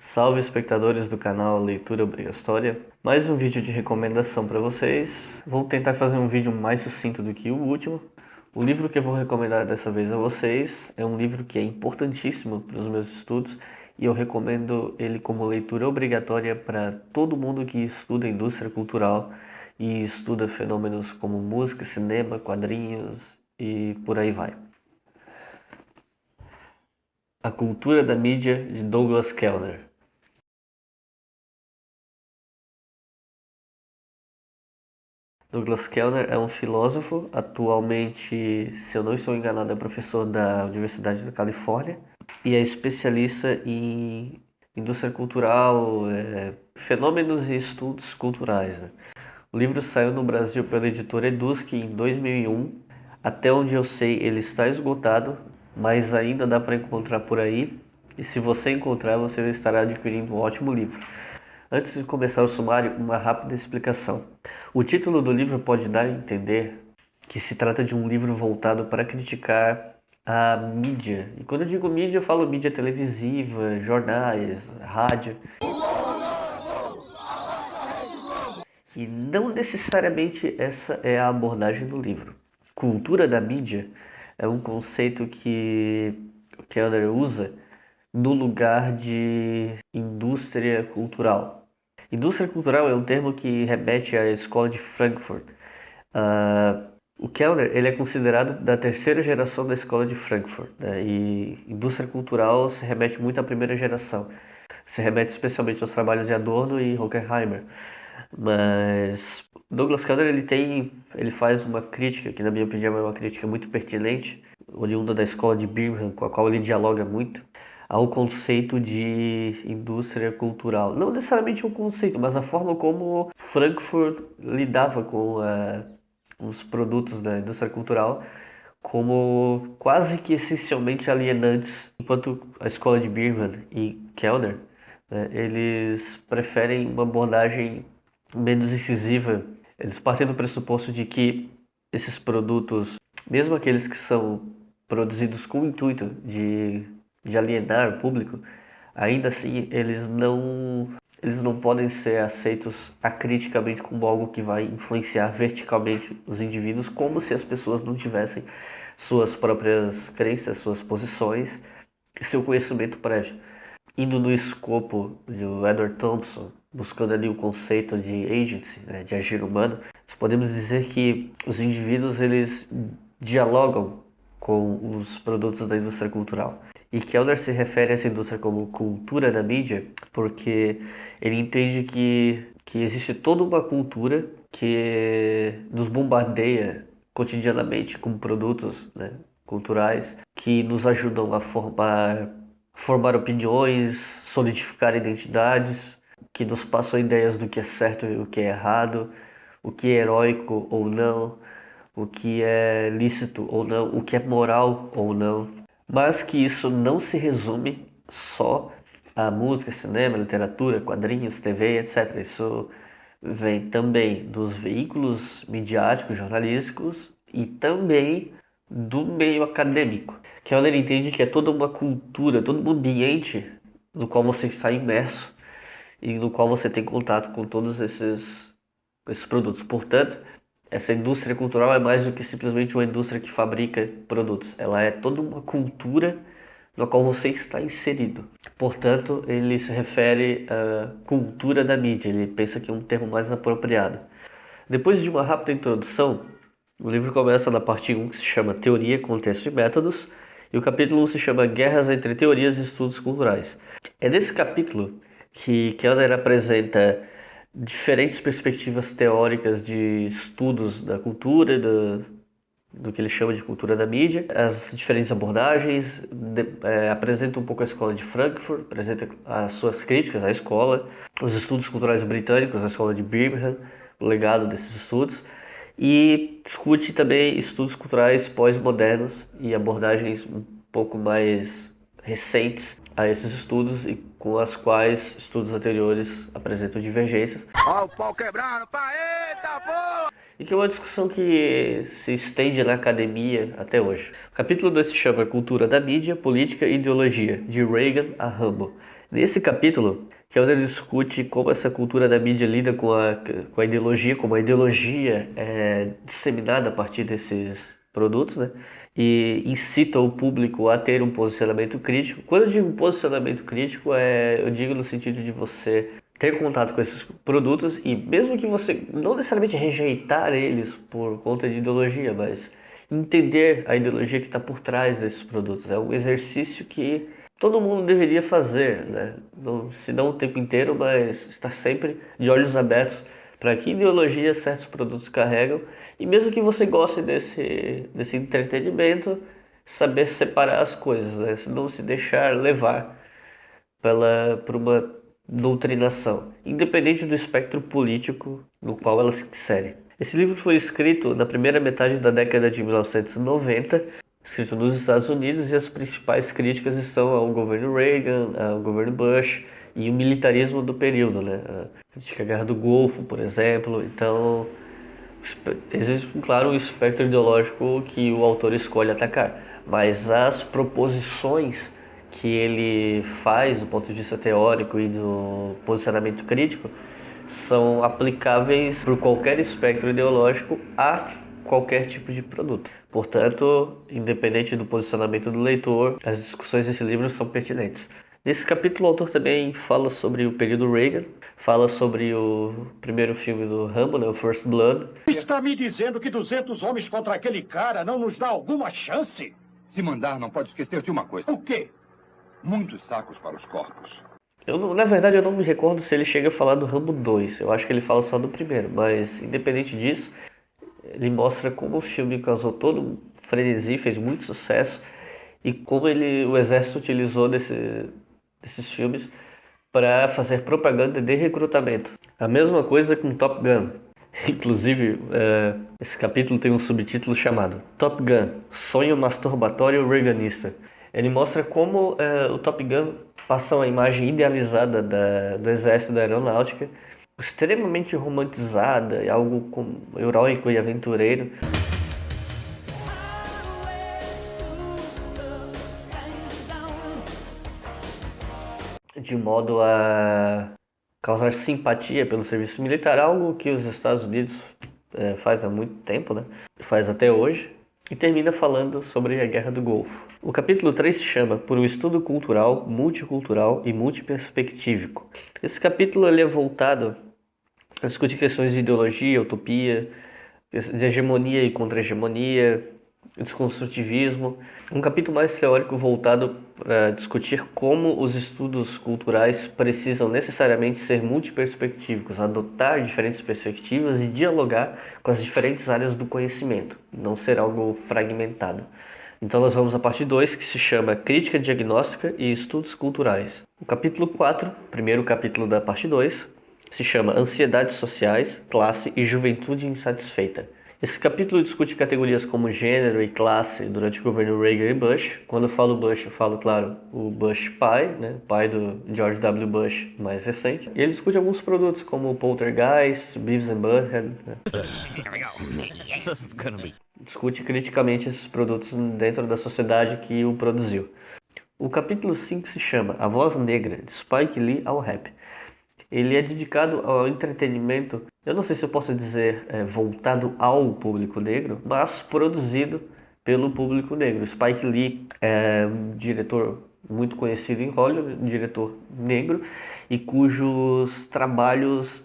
Salve espectadores do canal Leitura Obrigatória. Mais um vídeo de recomendação para vocês. Vou tentar fazer um vídeo mais sucinto do que o último. O livro que eu vou recomendar dessa vez a vocês é um livro que é importantíssimo para os meus estudos e eu recomendo ele como leitura obrigatória para todo mundo que estuda indústria cultural e estuda fenômenos como música, cinema, quadrinhos e por aí vai. A Cultura da Mídia, de Douglas Kellner. Douglas Kellner é um filósofo, atualmente, se eu não estou enganado, é professor da Universidade da Califórnia e é especialista em indústria cultural, fenômenos e estudos culturais, né? O livro saiu no Brasil pela editora Edusc em 2001. Até onde eu sei, ele está esgotado, mas ainda dá para encontrar por aí. E se você encontrar, você estará adquirindo um ótimo livro. Antes de começar o sumário, uma rápida explicação. O título do livro pode dar a entender que se trata de um livro voltado para criticar a mídia. E quando eu digo mídia, eu falo mídia televisiva, jornais, rádio. E não necessariamente essa é a abordagem do livro. Cultura da mídia é um conceito que o Kellner usa no lugar de indústria cultural. Indústria cultural é um termo que remete à escola de Frankfurt. O Kellner ele é considerado da terceira geração da escola de Frankfurt, né? E indústria cultural se remete muito à primeira geração. Se remete especialmente aos trabalhos de Adorno e Horkheimer. Mas Douglas Kellner ele faz uma crítica que na minha opinião é uma crítica muito pertinente, oriunda da escola de Birmingham, com a qual ele dialoga muito, ao conceito de indústria cultural. Não necessariamente o conceito, mas a forma como Frankfurt lidava com os produtos da indústria cultural como quase que essencialmente alienantes, enquanto a escola de Birmingham e Kellner, né, eles preferem uma abordagem menos incisiva. Eles partem do pressuposto de que esses produtos, mesmo aqueles que são produzidos com o intuito de alienar o público, ainda assim eles não podem ser aceitos acriticamente como algo que vai influenciar verticalmente os indivíduos, como se as pessoas não tivessem suas próprias crenças, suas posições e seu conhecimento prévio. Indo no escopo do Edward Thompson, buscando ali o conceito de agency, né, de agir humano, nós podemos dizer que os indivíduos eles dialogam com os produtos da indústria cultural. E Kellner se refere a essa indústria como cultura da mídia porque ele entende que existe toda uma cultura que nos bombardeia cotidianamente com produtos, né, culturais que nos ajudam a formar opiniões, solidificar identidades, que nos passam ideias do que é certo e o que é errado, o que é heróico ou não, o que é lícito ou não, o que é moral ou não. Mas que isso não se resume só a música, cinema, literatura, quadrinhos, TV, etc. Isso vem também dos veículos midiáticos, jornalísticos e também do meio acadêmico. Keller entende que é toda uma cultura, todo um ambiente no qual você está imerso e no qual você tem contato com todos esses produtos. Portanto, essa indústria cultural é mais do que simplesmente uma indústria que fabrica produtos. Ela é toda uma cultura no qual você está inserido. Portanto, ele se refere à cultura da mídia. Ele pensa que é um termo mais apropriado. Depois de uma rápida introdução, o livro começa na parte 1, que se chama Teoria, Contexto e Métodos, e o capítulo 1 se chama Guerras entre Teorias e Estudos Culturais. É nesse capítulo que Kellner apresenta diferentes perspectivas teóricas de estudos da cultura, do que ele chama de cultura da mídia, as diferentes abordagens, apresenta um pouco a escola de Frankfurt, apresenta as suas críticas à escola, os estudos culturais britânicos, a escola de Birmingham, o legado desses estudos, e discute também estudos culturais pós-modernos e abordagens um pouco mais recentes a esses estudos e com as quais estudos anteriores apresentam divergências. Ó, o pau quebrando, pá, eita, pô! E que é uma discussão que se estende na academia até hoje. O capítulo 2 se chama Cultura da Mídia, Política e Ideologia, de Reagan a Rambo. Nesse capítulo, Kelder discute como essa cultura da mídia lida com a ideologia, como a ideologia é disseminada a partir desses produtos, né? E incita o público a ter um posicionamento crítico. Quando eu digo posicionamento crítico, eu digo no sentido de você ter contato com esses produtos e mesmo que você não necessariamente rejeitar eles por conta de ideologia, mas entender a ideologia que está por trás desses produtos. É um exercício que todo mundo deveria fazer, né? Não, se não o tempo inteiro, mas estar sempre de olhos abertos para que ideologia certos produtos carregam. E mesmo que você goste desse entretenimento, saber separar as coisas, né? Não se deixar levar por uma doutrinação, independente do espectro político no qual ela se insere. Esse livro foi escrito na primeira metade da década de 1990, escrito nos Estados Unidos, e as principais críticas estão ao governo Reagan, ao governo Bush e o militarismo do período, né? A crítica à Guerra do Golfo, por exemplo. Então, existe, claro, um espectro ideológico que o autor escolhe atacar, mas as proposições que ele faz do ponto de vista teórico e do posicionamento crítico são aplicáveis por qualquer espectro ideológico a qualquer tipo de produto. Portanto, independente do posicionamento do leitor, as discussões desse livro são pertinentes. Nesse capítulo, o autor também fala sobre o período Reagan, fala sobre o primeiro filme do Rambo, né, o First Blood. Está me dizendo que 200 homens contra aquele cara não nos dá alguma chance? Se mandar, não pode esquecer de uma coisa. O quê? Muitos sacos para os corpos. Na verdade, eu não me recordo se ele chega a falar do Rambo 2. Eu acho que ele fala só do primeiro. Mas, independente disso, ele mostra como o filme causou todo um frenesi, fez muito sucesso. E como o exército utilizou desses filmes para fazer propaganda de recrutamento. A mesma coisa com Top Gun. Inclusive, esse capítulo tem um subtítulo chamado Top Gun, Sonho Masturbatório Reaganista. Ele mostra como o Top Gun passa uma imagem idealizada do exército da aeronáutica, extremamente romantizada, algo heróico e aventureiro. De modo a causar simpatia pelo serviço militar, algo que os Estados Unidos faz há muito tempo, né? Faz até hoje, e termina falando sobre a Guerra do Golfo. O capítulo 3 se chama Por um Estudo Cultural, Multicultural e Multiperspectívico. Esse capítulo ele é voltado a discutir questões de ideologia, utopia, de hegemonia e contra-hegemonia, desconstrutivismo. Um capítulo mais teórico voltado para discutir como os estudos culturais precisam necessariamente ser multiperspectivos, adotar diferentes perspectivas e dialogar com as diferentes áreas do conhecimento, não ser algo fragmentado. Então nós vamos à parte 2, que se chama Crítica Diagnóstica e Estudos Culturais. O capítulo 4, primeiro capítulo da parte 2, se chama Ansiedades Sociais, Classe e Juventude Insatisfeita. Esse capítulo discute categorias como gênero e classe durante o governo Reagan e Bush. Quando eu falo Bush, eu falo, claro, o Bush pai, né? Pai do George W. Bush mais recente. E ele discute alguns produtos como o Poltergeist, Beavis and Butthead. Né? Discute criticamente esses produtos dentro da sociedade que o produziu. O capítulo 5 se chama A Voz Negra, de Spike Lee ao Rap. Ele é dedicado ao entretenimento, eu não sei se eu posso dizer voltado ao público negro, mas produzido pelo público negro. Spike Lee é um diretor muito conhecido em Hollywood, um diretor negro, e cujos trabalhos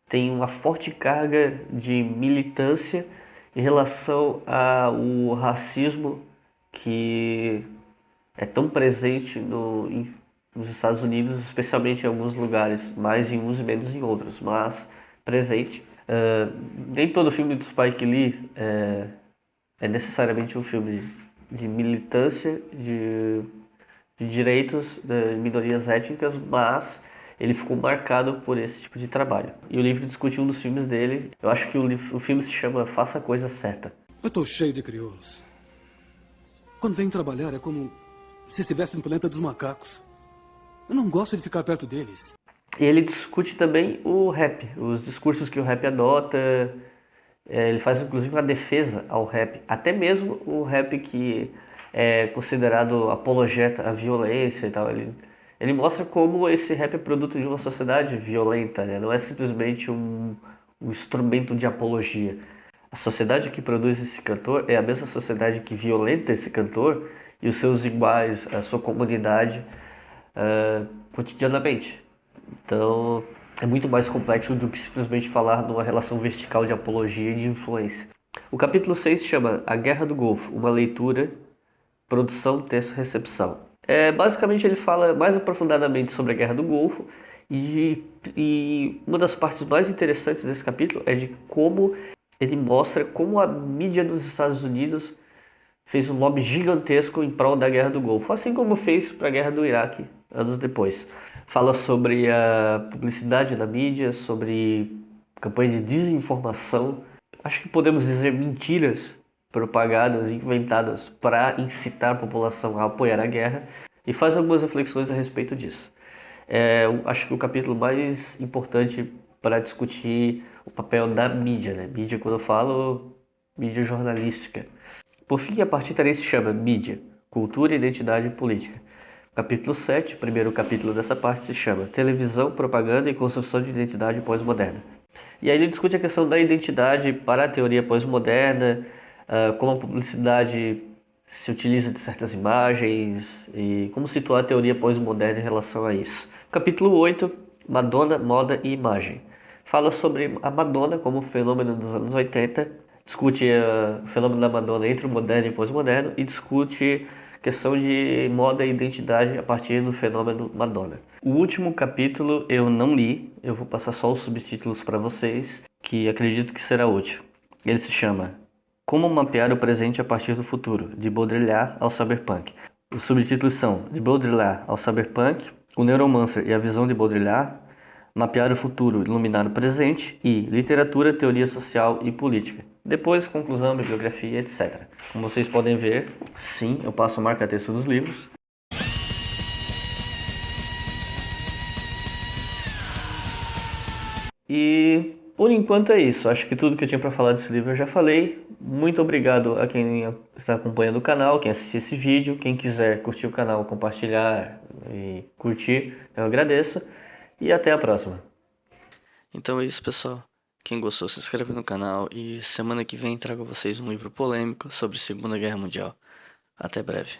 têm uma forte carga de militância em relação ao racismo que é tão presente nos Estados Unidos, especialmente em alguns lugares, mais em uns e menos em outros, mas presente. Nem todo filme do Spike Lee é necessariamente um filme de militância, de direitos de minorias étnicas, mas ele ficou marcado por esse tipo de trabalho. E o livro discute um dos filmes dele. Eu acho que o filme se chama Faça a Coisa Certa. Eu tô cheio de crioulos. Quando vem trabalhar é como se estivesse no planeta dos macacos. Eu não gosto de ficar perto deles. E ele discute também o rap, os discursos que o rap adota. Ele faz inclusive uma defesa ao rap, até mesmo o rap que é considerado apologeta à violência e tal. Ele Ele mostra como esse rap é produto de uma sociedade violenta, né? Não é simplesmente um instrumento de apologia. A sociedade que produz esse cantor é a mesma sociedade que violenta esse cantor e os seus iguais, a sua comunidade, cotidianamente. Então, é muito mais complexo do que simplesmente falar numa relação vertical de apologia e de influência. O capítulo 6 se chama A Guerra do Golfo, uma leitura, produção, texto, recepção. Basicamente ele fala mais aprofundadamente sobre a Guerra do Golfo e uma das partes mais interessantes desse capítulo é de como ele mostra como a mídia dos Estados Unidos fez um lobby gigantesco em prol da Guerra do Golfo, assim como fez para a Guerra do Iraque anos depois. Fala sobre a publicidade na mídia, sobre campanha de desinformação, acho que podemos dizer mentiras propagadas, inventadas para incitar a população a apoiar a guerra, e faz algumas reflexões a respeito disso. Acho que o capítulo mais importante para discutir o papel da mídia, né? Mídia, quando eu falo, mídia jornalística. Por fim, a partir daí se chama Mídia, Cultura, Identidade e Política. Capítulo 7, primeiro capítulo dessa parte, se chama Televisão, Propaganda e Construção de Identidade Pós-Moderna. E aí ele discute a questão da identidade para a teoria pós-moderna, como a publicidade se utiliza de certas imagens e como situar a teoria pós-moderna em relação a isso. Capítulo 8, Madonna, Moda e Imagem. Fala sobre a Madonna como fenômeno dos anos 80, discute o fenômeno da Madonna entre o moderno e o pós-moderno e discute a questão de moda e identidade a partir do fenômeno Madonna. O último capítulo eu não li, eu vou passar só os subtítulos para vocês, que acredito que será útil. Ele se chama Como mapear o presente a partir do futuro, de Baudrillard ao Cyberpunk. Os subtítulos são De Baudrillard ao Cyberpunk, O Neuromancer e a Visão de Baudrillard, Mapear o Futuro, Iluminar o Presente e Literatura, Teoria Social e Política. Depois, conclusão, bibliografia, etc. Como vocês podem ver, sim, eu passo o marca-texto dos livros. E por enquanto é isso. Acho que tudo que eu tinha para falar desse livro eu já falei. Muito obrigado a quem está acompanhando o canal, quem assistiu esse vídeo. Quem quiser curtir o canal, compartilhar e curtir, eu agradeço. E até a próxima. Então é isso, pessoal. Quem gostou, se inscreve no canal e semana que vem trago a vocês um livro polêmico sobre a Segunda Guerra Mundial. Até breve.